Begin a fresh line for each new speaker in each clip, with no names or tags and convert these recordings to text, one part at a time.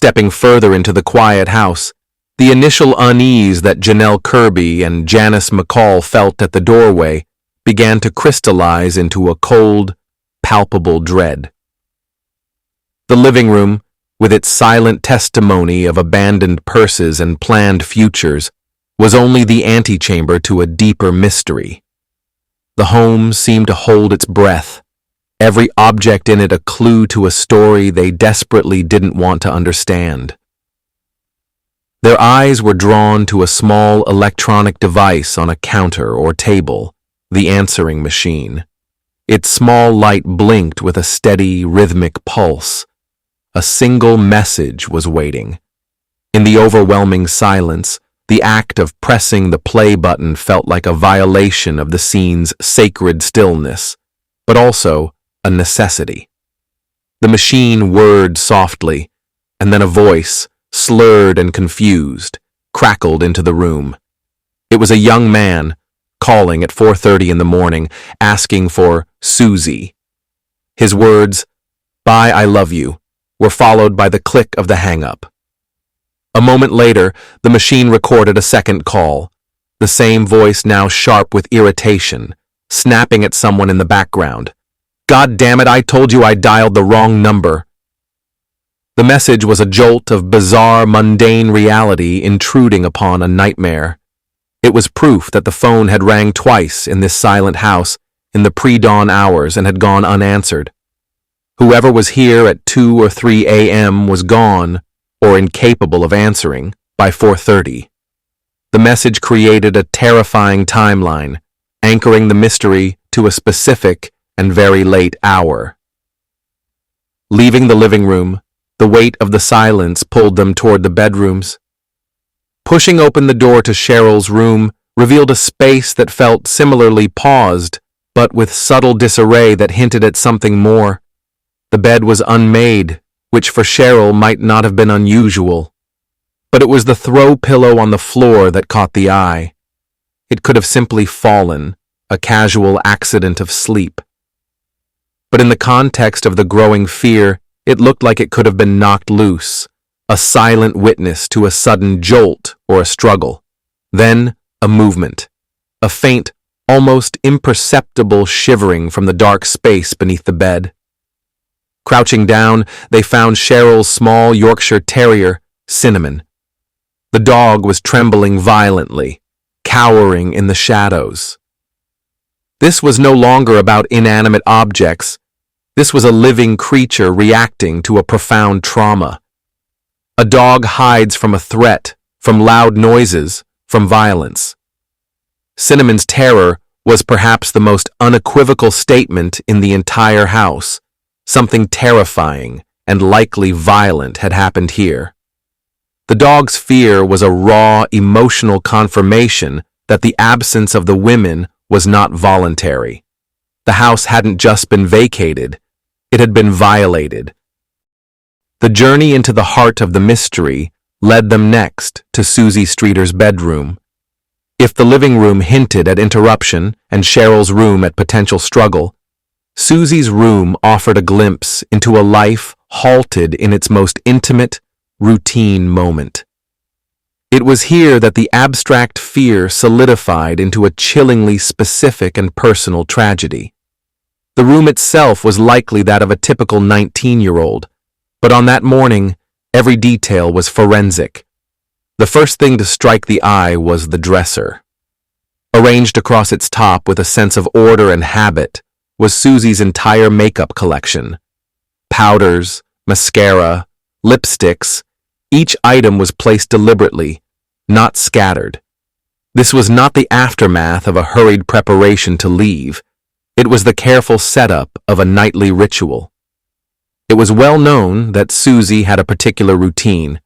Stepping further into the quiet house, the initial unease that Janelle Kirby and Janice McCall felt at the doorway began to crystallize into a cold, palpable dread. The living room, with its silent testimony of abandoned purses and planned futures, was only the antechamber to a deeper mystery. The home seemed to hold its breath, every object in it a clue to a story they desperately didn't want to understand. Their eyes were drawn to a small electronic device on a counter or table, the answering machine. Its small light blinked with a steady, rhythmic pulse. A single message was waiting. In the overwhelming silence, the act of pressing the play button felt like a violation of the scene's sacred stillness, but also a necessity. The machine whirred softly, and then a voice, slurred and confused, crackled into the room. It was a young man, calling at 4:30 in the morning, asking for Suzie. His words, "Bye, I love you," were followed by the click of the hang-up. A moment later, the machine recorded a second call, the same voice now sharp with irritation, snapping at someone in the background. "God damn it, I told you I dialed the wrong number." The message was a jolt of bizarre, mundane reality intruding upon a nightmare. It was proof that the phone had rang twice in this silent house in the pre-dawn hours and had gone unanswered. Whoever was here at 2 or 3 a.m. was gone, or incapable of answering, by 4:30. The message created a terrifying timeline, anchoring the mystery to a specific and very late hour. Leaving the living room, the weight of the silence pulled them toward the bedrooms. Pushing open the door to Sherrill's room revealed a space that felt similarly paused, but with subtle disarray that hinted at something more. The bed was unmade, which for Sherrill might not have been unusual. But it was the throw pillow on the floor that caught the eye. It could have simply fallen, a casual accident of sleep. But in the context of the growing fear, it looked like it could have been knocked loose, a silent witness to a sudden jolt or a struggle. Then, a movement, a faint, almost imperceptible shivering from the dark space beneath the bed. Crouching down, they found Sherrill's small Yorkshire Terrier, Cinnamon. The dog was trembling violently, cowering in the shadows. This was no longer about inanimate objects. This was a living creature reacting to a profound trauma. A dog hides from a threat, from loud noises, from violence. Cinnamon's terror was perhaps the most unequivocal statement in the entire house. Something terrifying and likely violent had happened here. The dog's fear was a raw, emotional confirmation that the absence of the women was not voluntary. The house hadn't just been vacated, it had been violated. The journey into the heart of the mystery led them next to Suzie Streeter's bedroom. If the living room hinted at interruption and Sherrill's room at potential struggle, Suzie's room offered a glimpse into a life halted in its most intimate, routine moment. It was here that the abstract fear solidified into a chillingly specific and personal tragedy. The room itself was likely that of a typical 19-year-old, but on that morning, every detail was forensic. The first thing to strike the eye was the dresser. Arranged across its top with a sense of order and habit was Suzie's entire makeup collection. Powders, mascara, lipsticks, each item was placed deliberately, not scattered. This was not the aftermath of a hurried preparation to leave. It was the careful setup of a nightly ritual. It was well known that Suzie had a particular routine.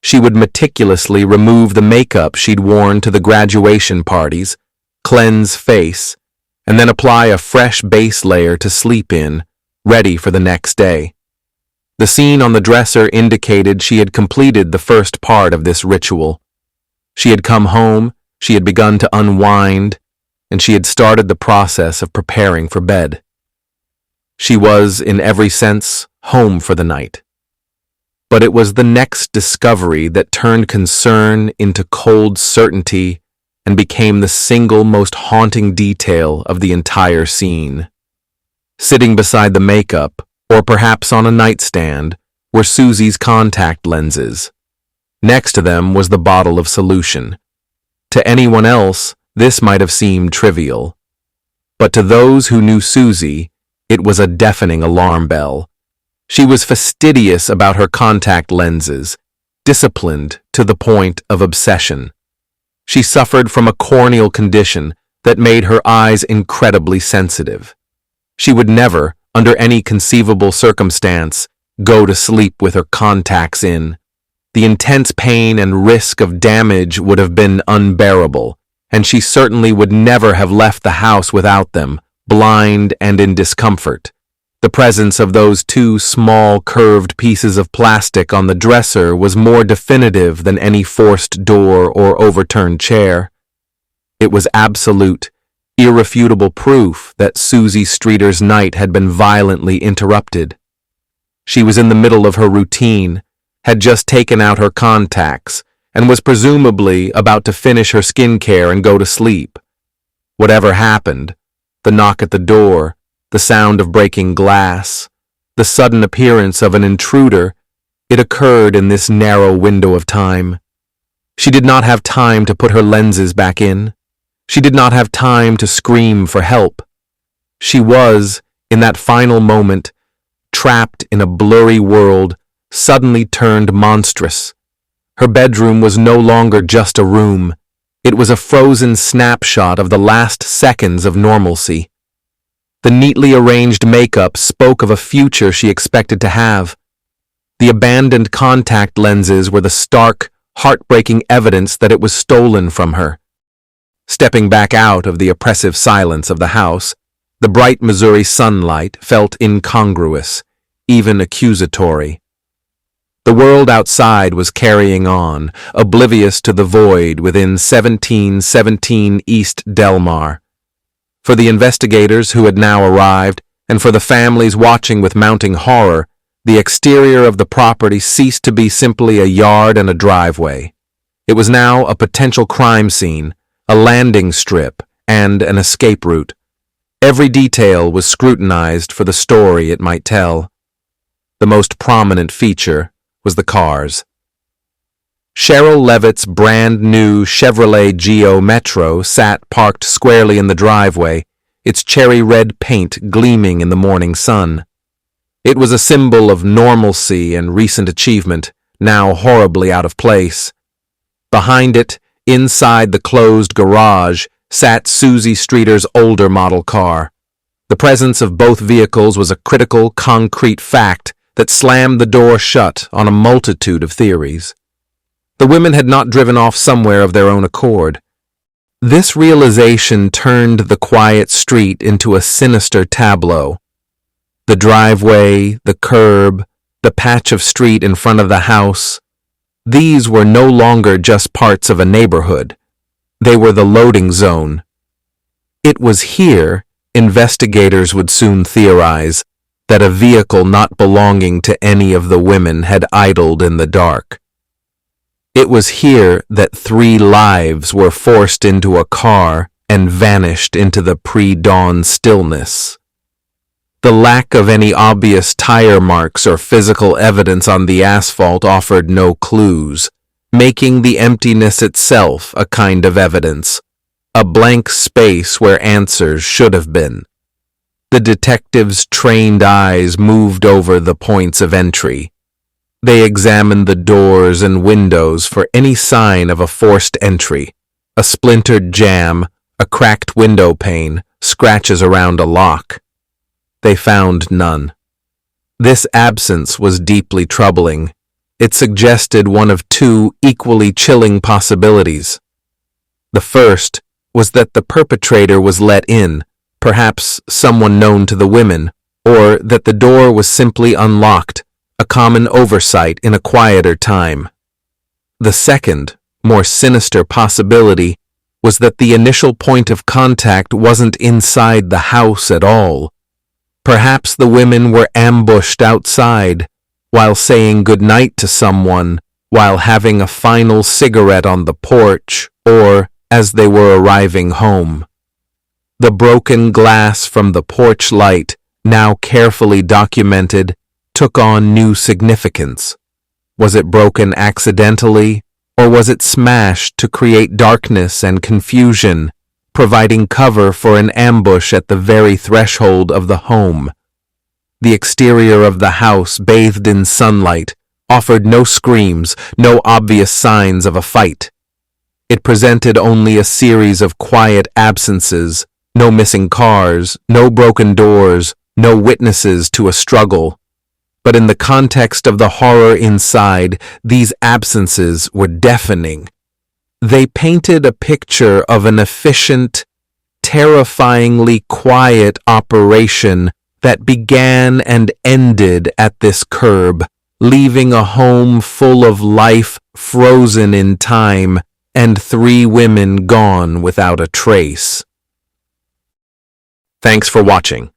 She would meticulously remove the makeup she'd worn to the graduation parties, cleanse face, and then apply a fresh base layer to sleep in, ready for the next day. The scene on the dresser indicated she had completed the first part of this ritual. She had come home, she had begun to unwind, and she had started the process of preparing for bed. She was, in every sense, home for the night. But it was the next discovery that turned concern into cold certainty and became the single most haunting detail of the entire scene. Sitting beside the makeup, or perhaps on a nightstand, were Susie's contact lenses. Next to them was the bottle of solution. To anyone else, this might have seemed trivial. But to those who knew Suzie, it was a deafening alarm bell. She was fastidious about her contact lenses, disciplined to the point of obsession. She suffered from a corneal condition that made her eyes incredibly sensitive. She would never, under any conceivable circumstance, go to sleep with her contacts in. The intense pain and risk of damage would have been unbearable, and she certainly would never have left the house without them, blind and in discomfort. The presence of those two small, curved pieces of plastic on the dresser was more definitive than any forced door or overturned chair. It was absolute, irrefutable proof that Suzie Streeter's night had been violently interrupted. She was in the middle of her routine, had just taken out her contacts, and was presumably about to finish her skincare and go to sleep. Whatever happened, the knock at the door, the sound of breaking glass, the sudden appearance of an intruder, it occurred in this narrow window of time. She did not have time to put her lenses back in. She did not have time to scream for help. She was, in that final moment, trapped in a blurry world, suddenly turned monstrous. Her bedroom was no longer just a room. It was a frozen snapshot of the last seconds of normalcy. The neatly arranged makeup spoke of a future she expected to have. The abandoned contact lenses were the stark, heartbreaking evidence that it was stolen from her. Stepping back out of the oppressive silence of the house, the bright Missouri sunlight felt incongruous, even accusatory. The world outside was carrying on, oblivious to the void within 1717 East Delmar. For the investigators who had now arrived, and for the families watching with mounting horror, the exterior of the property ceased to be simply a yard and a driveway. It was now a potential crime scene, a landing strip, and an escape route. Every detail was scrutinized for the story it might tell. The most prominent feature was the cars. Sherrill Levitt's brand-new Chevrolet Geo Metro sat parked squarely in the driveway, its cherry-red paint gleaming in the morning sun. It was a symbol of normalcy and recent achievement, now horribly out of place. Behind it, inside the closed garage, sat Suzie Streeter's older model car. The presence of both vehicles was a critical, concrete fact that slammed the door shut on a multitude of theories. The women had not driven off somewhere of their own accord. This realization turned the quiet street into a sinister tableau. The driveway, the curb, the patch of street in front of the house, these were no longer just parts of a neighborhood. They were the loading zone. It was here, investigators would soon theorize, that a vehicle not belonging to any of the women had idled in the dark. It was here that 3 lives were forced into a car and vanished into the pre-dawn stillness. The lack of any obvious tire marks or physical evidence on the asphalt offered no clues, making the emptiness itself a kind of evidence, a blank space where answers should have been. The detectives' trained eyes moved over the points of entry. They examined the doors and windows for any sign of a forced entry, a splintered jamb, a cracked window pane, scratches around a lock. They found none. This absence was deeply troubling. It suggested one of 2 equally chilling possibilities. The first was that the perpetrator was let in, perhaps someone known to the women, or that the door was simply unlocked, a common oversight in a quieter time. The second, more sinister possibility was that the initial point of contact wasn't inside the house at all. Perhaps the women were ambushed outside, while saying goodnight to someone, while having a final cigarette on the porch, or as they were arriving home. The broken glass from the porch light, now carefully documented, took on new significance. Was it broken accidentally, or was it smashed to create darkness and confusion, providing cover for an ambush at the very threshold of the home? The exterior of the house, bathed in sunlight, offered no screams, no obvious signs of a fight. It presented only a series of quiet absences, no missing cars, no broken doors, no witnesses to a struggle. But in the context of the horror inside, these absences were deafening. They painted a picture of an efficient, terrifyingly quiet operation that began and ended at this curb, leaving a home full of life frozen in time and 3 women gone without a trace. Thanks for watching.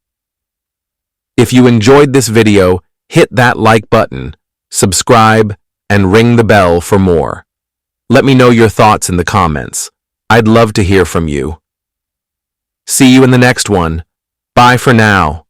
If you enjoyed this video, hit that like button, subscribe, and ring the bell for more. Let me know your thoughts in the comments. I'd love to hear from you. See you in the next one. Bye for now.